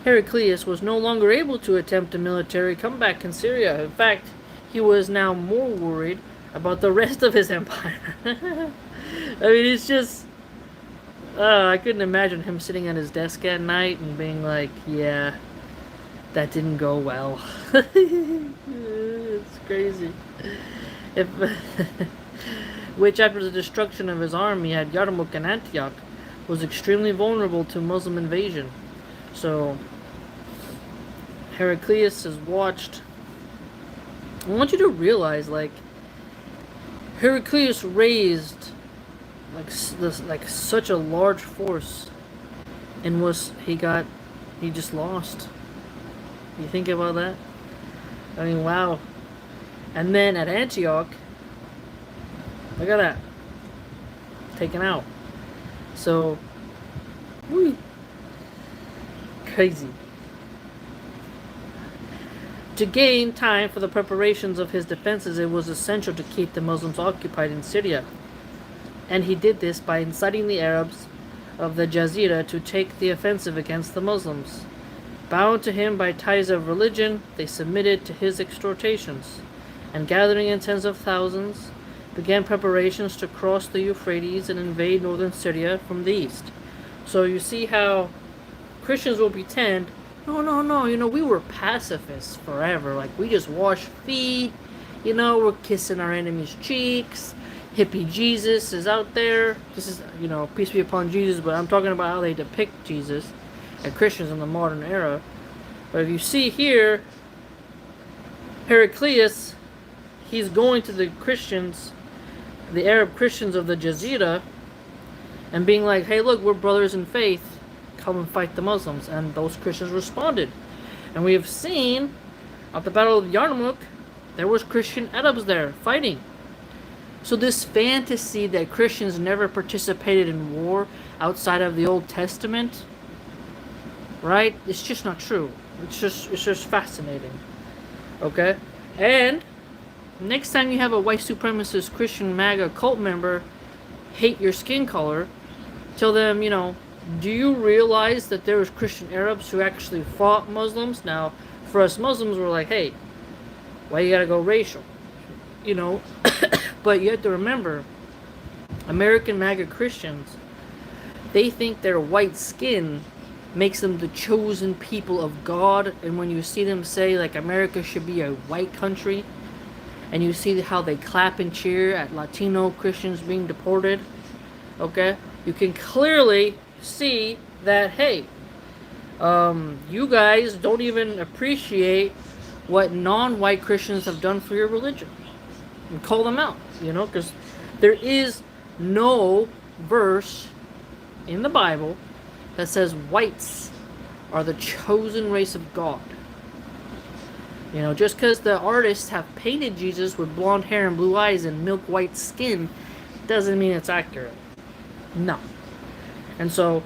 Heraclius was no longer able to attempt a military comeback in Syria. In fact, he was now more worried about the rest of his empire. I mean, it's just... I couldn't imagine him sitting at his desk at night and being like, yeah, that didn't go well. It's crazy. If which, after the destruction of his army at Yarmouk and Antioch, was extremely vulnerable to Muslim invasion. So, Heraclius has watched... I want you to realize, like, Heraclius raised like such a large force, and he just lost. You think about that? I mean, wow. And then at Antioch, look at that, taken out. So, whee, crazy. To gain time for the preparations of his defenses, it was essential to keep the Muslims occupied in Syria. And he did this by inciting the Arabs of the Jazeera to take the offensive against the Muslims. Bound to him by ties of religion, they submitted to his exhortations, and gathering in tens of thousands, began preparations to cross the Euphrates and invade northern Syria from the east. So you see how Christians will pretend, no, we were pacifists forever. Like, we just wash feet, we're kissing our enemies' cheeks. Hippie Jesus is out there. This is, peace be upon Jesus, but I'm talking about how they depict Jesus and Christians in the modern era. But if you see here, Heraclius, he's going to the Christians, the Arab Christians of the Jazeera, and being like, hey, look, we're brothers in faith. Come and fight the Muslims. And those Christians responded. And we have seen at the Battle of Yarmouk, there was Christian Arabs there fighting. So this fantasy that Christians never participated in war outside of the Old Testament, right? It's just not true. It's just fascinating. Okay? And next time you have a white supremacist Christian MAGA cult member hate your skin color, tell them, do you realize that there was Christian Arabs who actually fought Muslims? Now, for us Muslims, we're like, hey, why you gotta go racial? But you have to remember, American MAGA Christians, they think their white skin makes them the chosen people of God. And when you see them say, like, America should be a white country, and you see how they clap and cheer at Latino Christians being deported, okay, you can clearly see that, hey, you guys don't even appreciate what non-white Christians have done for your religion. And call them out, because there is no verse in the Bible that says whites are the chosen race of God. Just because the artists have painted Jesus with blonde hair and blue eyes and milk white skin doesn't mean it's accurate. No. And so,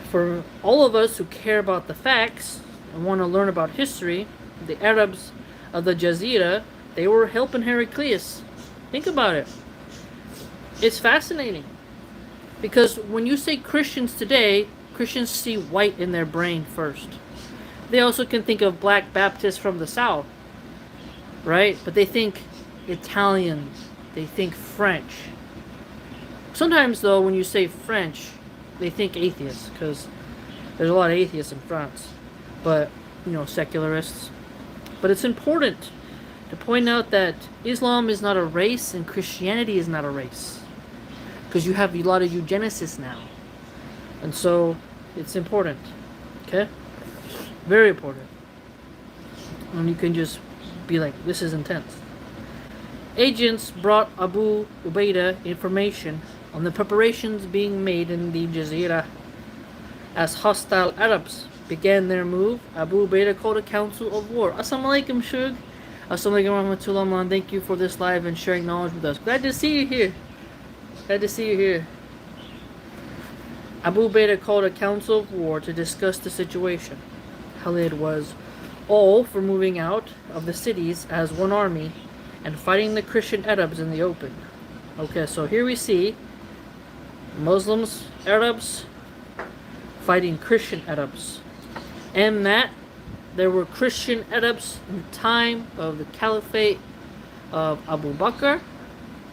for all of us who care about the facts and want to learn about history, the Arabs of the Jazeera, they were helping Heraclius. Think about it. It's fascinating. Because when you say Christians today, Christians see white in their brain first. They also can think of black Baptists from the South, right? But they think Italian. They think French. Sometimes, though, when you say French, they think atheists, because there's a lot of atheists in France. But, secularists. But it's important to point out that Islam is not a race and Christianity is not a race. Because you have a lot of eugenicists now. And so, it's important. Okay? Very important. And you can just be like, this is intense. Agents brought Abu Ubaidah information on the preparations being made in the Jazeera. As hostile Arabs began their move, Abu Ubaidah called a council of war. Assalamu alaikum, Shug. Assalamu alaikum warahmatullahi. Thank you for this live and sharing knowledge with us. Glad to see you here. Glad to see you here. Abu Ubaidah called a council of war to discuss the situation. Khalid was all for moving out of the cities as one army and fighting the Christian Arabs in the open. Okay, so here we see Muslims, Arabs, fighting Christian Arabs. And that there were Christian Arabs in the time of the Caliphate of Abu Bakr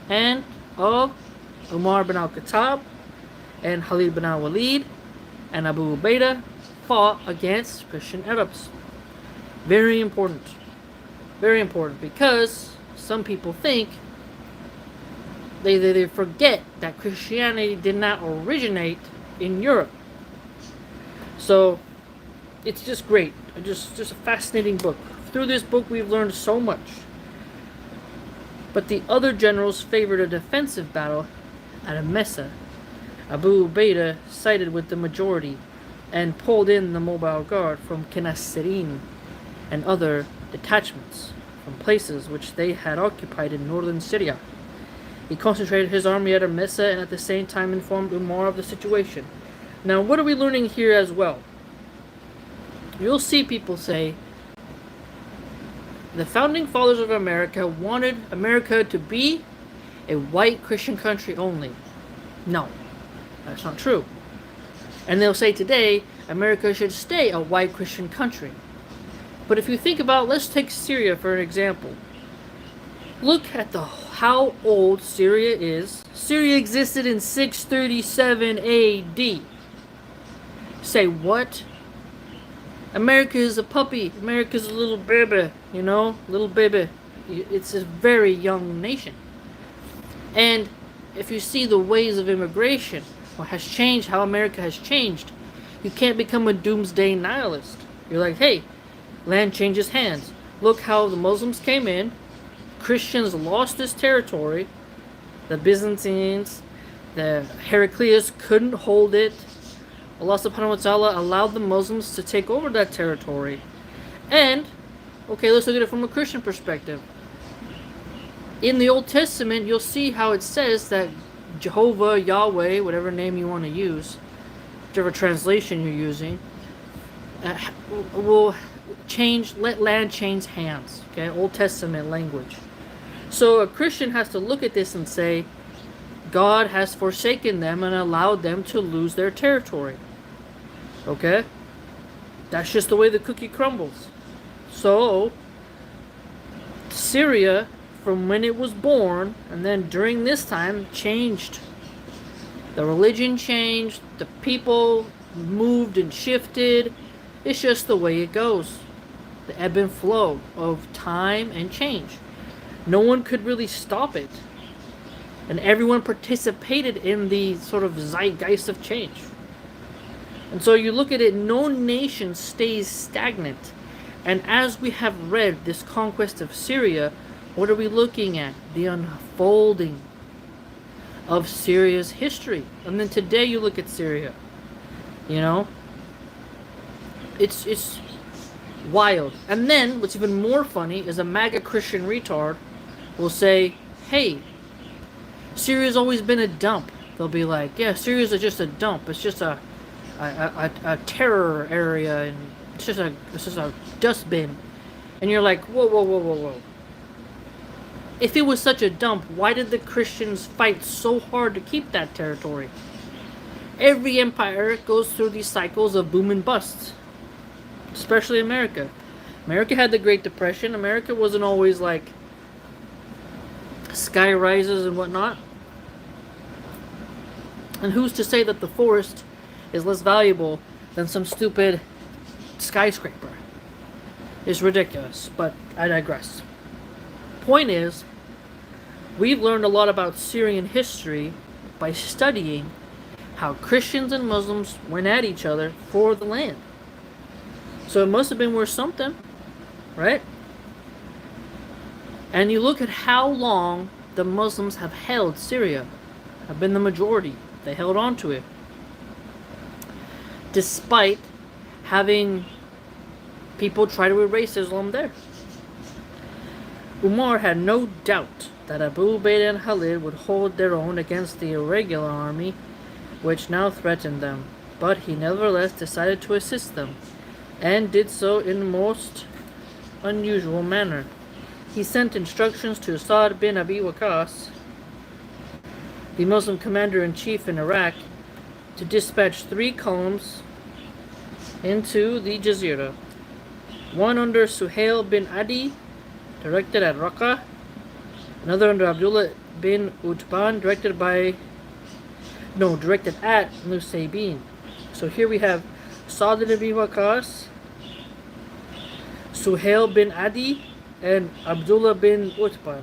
and of Umar bin al-Khattab and Khalid bin al-Waleed, and Abu Ubaidah fought against Christian Arabs. Very important. Very important, because some people think they forget that Christianity did not originate in Europe. So it's just great. Just a fascinating book. Through this book we've learned so much. But the other generals favored a defensive battle at Mesa. Abu Ubaidah sided with the majority and pulled in the mobile guard from Kenasirin and other detachments from places which they had occupied in northern Syria. He concentrated his army at Mesa and at the same time informed Umar of the situation. Now, what are we learning here as well? You'll see people say the founding fathers of America wanted America to be a white Christian country only. No, that's not true. And they'll say today America should stay a white Christian country. But if you think about, let's take Syria for an example. Look at how old Syria is. Syria existed in 637 AD. Say what? America is a puppy. America's a little baby, little baby. It's a very young nation. And if you see the ways of immigration, what has changed, how America has changed, you can't become a doomsday nihilist. You're like, hey, land changes hands. Look how the Muslims came in, Christians lost this territory, the Byzantines, the Heraclius couldn't hold it. Allah subhanahu wa ta'ala allowed the Muslims to take over that territory. And, okay, let's look at it from a Christian perspective. In the Old Testament, you'll see how it says that Jehovah, Yahweh, whatever name you want to use, whichever translation you're using, will let land change hands. Okay, Old Testament language. So a Christian has to look at this and say, God has forsaken them and allowed them to lose their territory. Okay? That's just the way the cookie crumbles. So, Syria, from when it was born, and then during this time, changed. The religion changed, the people moved and shifted. It's just the way it goes. The ebb and flow of time and change. No one could really stop it. And everyone participated in the sort of zeitgeist of change. And so you look at it, no nation stays stagnant. And as we have read this conquest of Syria, what are we looking at? The unfolding of Syria's history. And then today you look at Syria. It's wild. And then what's even more funny is a MAGA Christian retard will say, hey, Syria's always been a dump. They'll be like, yeah, Syria's just a dump. It's just a terror area, and it's just a dustbin. And you're like, whoa. If it was such a dump, why did the Christians fight so hard to keep that territory? Every empire goes through these cycles of boom and bust. Especially America. America had the Great Depression. America wasn't always like sky rises and whatnot. And who's to say that the forest is less valuable than some stupid skyscraper? It's ridiculous, but I digress. Point is, we've learned a lot about Syrian history by studying how Christians and Muslims went at each other for the land. So it must have been worth something, right? And you look at how long the Muslims have held Syria. have been the majority. They held on to it. Despite having people try to erase Islam there. Umar had no doubt that Abu Ubaidah and Khalid would hold their own against the irregular army which now threatened them, but he nevertheless decided to assist them, and did so in the most unusual manner. He sent instructions to Sa'd bin Abi Waqqas, the Muslim commander-in-chief in Iraq, to dispatch 3 columns into the Jazeera. One under Suhail bin Adi, directed at Raqqa. Another under Abdullah bin Utban, directed at Nusaybin. So here we have Sa'd bin Abi Waqqas, Suhail bin Adi, and Abdullah bin Utban.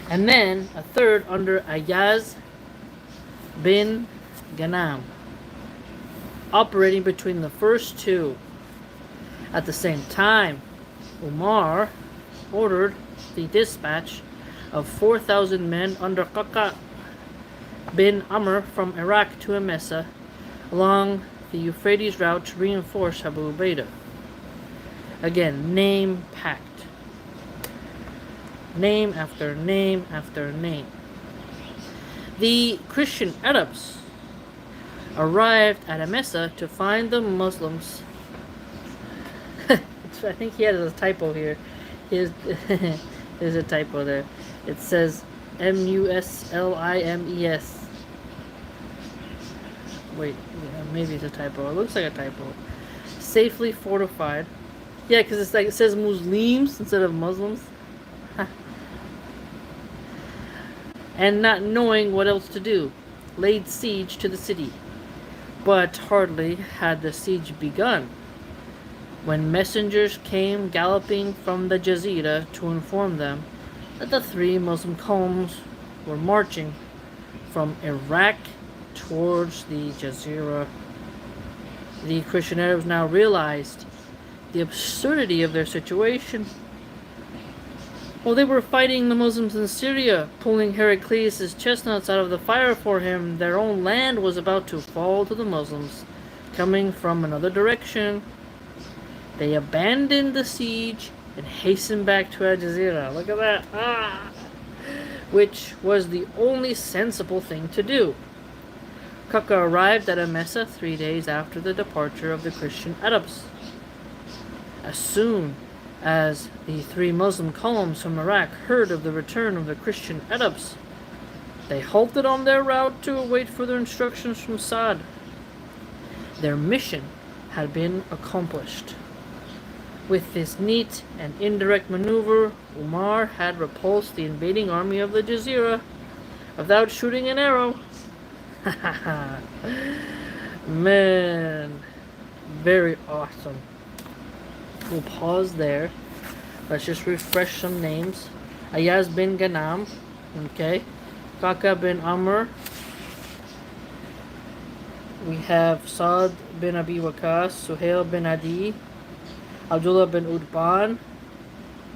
And then a third under Ayaz bin Ghanam, operating between the first two. At the same time, Umar ordered the dispatch of 4,000 men under Qaqa bin Amr from Iraq to Emesa along the Euphrates route to reinforce Abu Ubaidah. Again, name packed. Name after name after name. The Christian Arabs arrived at Emesa to find the Muslims. I think he has a typo here. There's a typo there. It says Muslimes. Wait, yeah, maybe it's a typo. It looks like a typo. Safely fortified. Yeah, because it's like it says Muslims instead of Muslims. And not knowing what else to do, laid siege to the city. But hardly had the siege begun when messengers came galloping from the Jazeera to inform them that the 3 Muslim columns were marching from Iraq towards the Jazeera. The Christian Arabs now realized the absurdity of their situation. While they were fighting the Muslims in Syria, pulling Heraclius' chestnuts out of the fire for him, their own land was about to fall to the Muslims, coming from another direction. They abandoned the siege and hastened back to Al Jazeera. Look at that. Which was the only sensible thing to do. Qaqa arrived at Emesa 3 days after the departure of the Christian Arabs. As soon as the 3 Muslim columns from Iraq heard of the return of the Christian Arabs, they halted on their route to await further instructions from Sa'd. Their mission had been accomplished. With this neat and indirect maneuver, Umar had repulsed the invading army of the Jazeera without shooting an arrow. Man, very awesome. We'll pause there. Let's just refresh some names. Ayaz bin Ghanam, okay. Qaqa bin Amr. We have Sa'd bin Abi Waqqas, Suhail bin Adi, Abdullah bin Utban,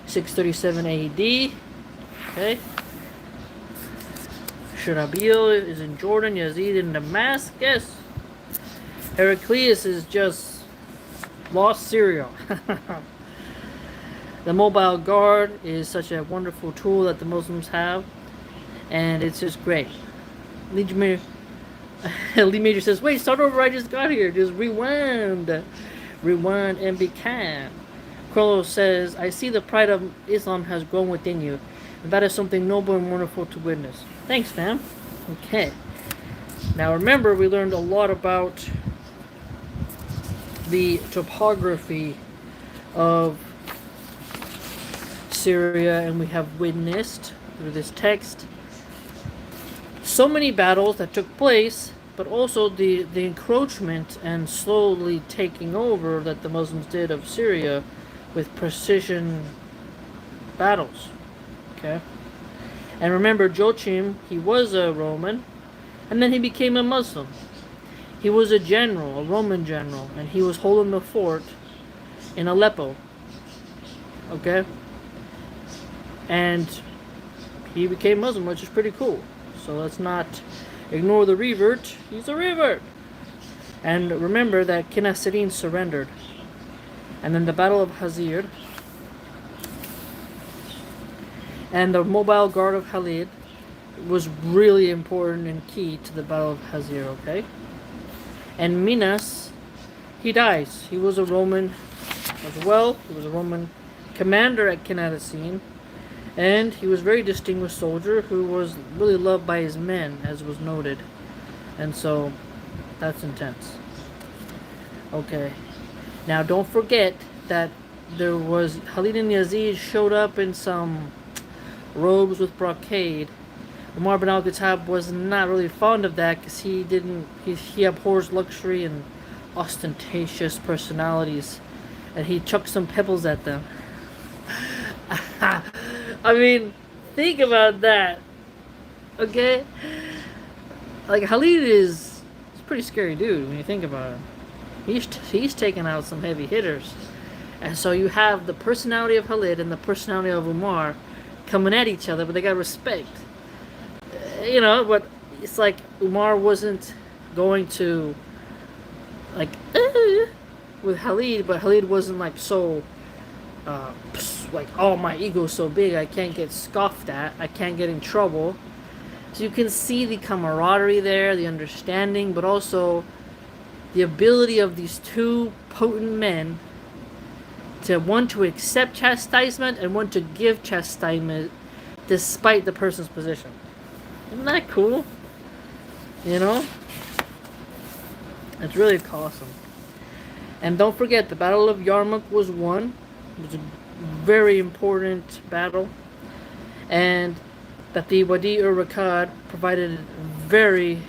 637 AD. Okay. Shurabil is in Jordan, Yazid in Damascus. Heraclius is just lost Syria. The mobile guard is such a wonderful tool that the Muslims have, and it's just great. Lee Major says, wait, start over, I just got here. Just rewind and be kind. Krollo says, I see the pride of Islam has grown within you, and that is something noble and wonderful to witness. Thanks, fam. Okay. Now remember, we learned a lot about the topography of Syria, and we have witnessed through this text so many battles that took place, but also the encroachment and slowly taking over that the Muslims did of Syria with precision battles. Okay? And remember, Joachim, he was a Roman, and then he became a Muslim. He was a general, a Roman general, and he was holding the fort in Aleppo. Okay? and he became Muslim, which is pretty cool. So let's not ignore the revert. He's a revert. And remember that Kinasirin surrendered. And then the Battle of Hazir. And the mobile guard of Khalid was really important and key to the Battle of Hazir, okay? And Minas, he dies. He was a Roman as well. He was a Roman commander at Kinasirin. And he was a very distinguished soldier who was really loved by his men, as was noted. And so, that's intense. Okay. Now, don't forget that there was Khalid and Yazid showed up in some robes with brocade. Umar bin al-Khattab was not really fond of that because he abhors luxury and ostentatious personalities, and he chucked some pebbles at them. I mean, think about that. Okay? Like, Khalid is a pretty scary dude when you think about it. He's taking out some heavy hitters. And so you have the personality of Khalid and the personality of Umar coming at each other, but they got respect. You know, but it's like Umar wasn't going to, like, with Khalid, but Khalid wasn't like so, like, oh, my ego's so big, I can't get scoffed at, I can't get in trouble. So you can see the camaraderie there, the understanding, but also the ability of these two potent men to one to accept chastisement and one to give chastisement despite the person's position. Isn't that cool? You know? It's really awesome. And don't forget, the Battle of Yarmouk was won. It was a very important battle. And that the Wadi ur Rakad provided very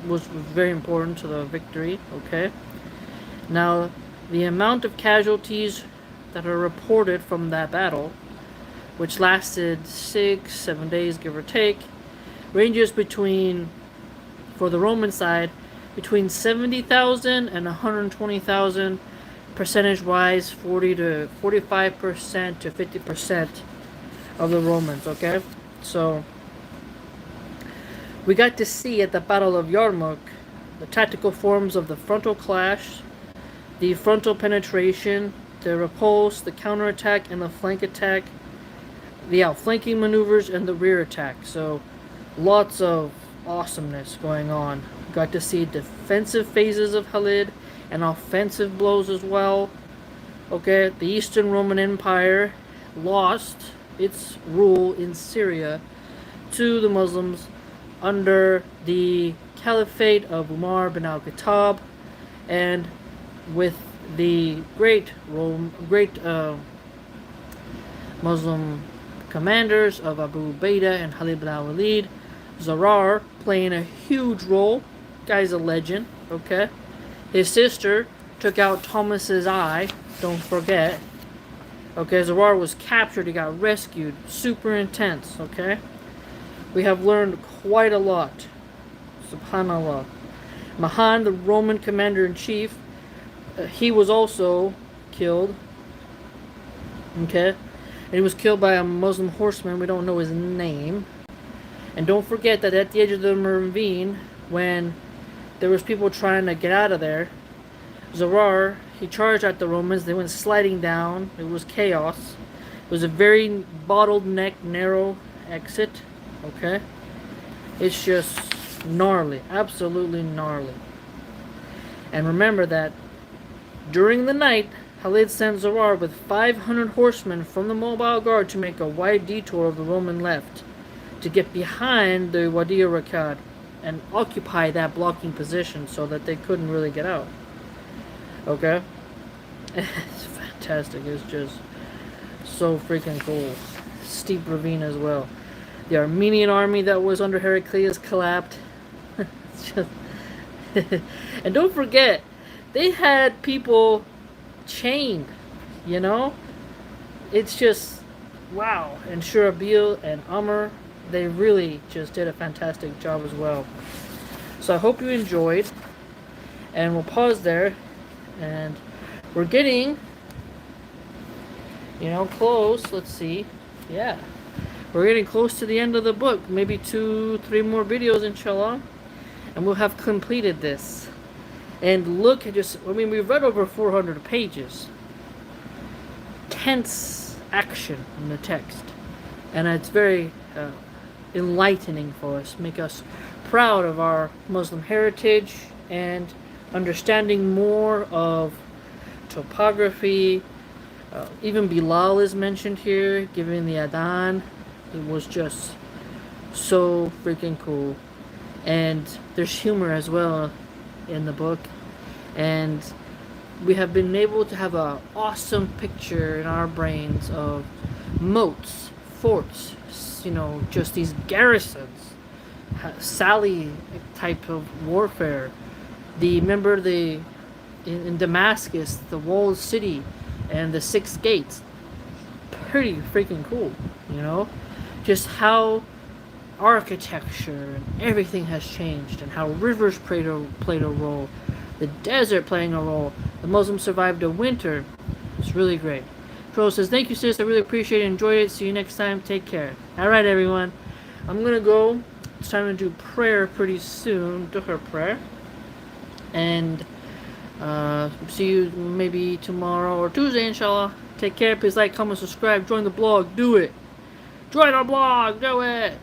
was very important to the victory. Okay. Now, the amount of casualties that are reported from that battle, which lasted 6-7 days, give or take, ranges between, for the Roman side, between 70,000 and 120,000, percentage-wise, 40 to 45% to 50% of the Romans. Okay, so we got to see at the Battle of Yarmouk the tactical forms of the frontal clash, the frontal penetration, the repulse, the counterattack, and the flank attack, the outflanking maneuvers, and the rear attack. So lots of awesomeness going on. Got to see defensive phases of Khalid and offensive blows as well. Okay, the Eastern Roman Empire lost its rule in Syria to the Muslims under the Caliphate of Umar bin al-Khattab, and with the great Muslim commanders of Abu Ubaidah and Khalid bin Waleed, Zarar playing a huge role. Guy's a legend, okay? His sister took out Thomas's eye, don't forget. Okay, Zarar was captured, he got rescued. Super intense, okay? We have learned quite a lot. Subhanallah. Mahan, the Roman commander-in-chief, he was also killed. Okay? And he was killed by a Muslim horseman. We don't know his name. And don't forget that at the edge of the ravine, when there was people trying to get out of there, Zarar, he charged at the Romans. They went sliding down. It was chaos. It was a very bottleneck, narrow exit. Okay? It's just gnarly. Absolutely gnarly. And remember that during the night, Khalid sent Zarar with 500 horsemen from the mobile guard to make a wide detour of the Roman left to get behind the Wadi ur Rakad and occupy that blocking position so that they couldn't really get out. Okay? It's fantastic. It's just so freaking cool. Steep ravine as well. The Armenian army that was under Heraclius collapsed. It's just and don't forget, they had people chained, you know? It's just, wow. And Shurabil and Amr, they really just did a fantastic job as well. So I hope you enjoyed. And we'll pause there. And we're getting You know, close. Let's see. Yeah. We're getting close to the end of the book. Maybe 2, 3 more videos, inshallah. And we'll have completed this. And look at I mean, we've read over 400 pages. Tense action in the text. And it's very enlightening for us. Make us proud of our Muslim heritage and understanding more of topography. Even Bilal is mentioned here, giving the adhan. It was just so freaking cool. And there's humor as well in the book. And we have been able to have an awesome picture in our brains of moats, forts, you know, just these garrisons, Sally type of warfare. Remember in Damascus, the walled city and the 6 gates. Pretty freaking cool, you know? Just how architecture and everything has changed, and how rivers played a role, the desert playing a role. The Muslims survived a winter. It's really great. Troll says, thank you, sis. I really appreciate it. Enjoyed it. See you next time. Take care. Alright, everyone. I'm going to go. It's time to do prayer pretty soon. Do her prayer. And see you maybe tomorrow or Tuesday, inshallah. Take care. Please like, comment, subscribe. Join the blog. Do it. Join our blog. Do it.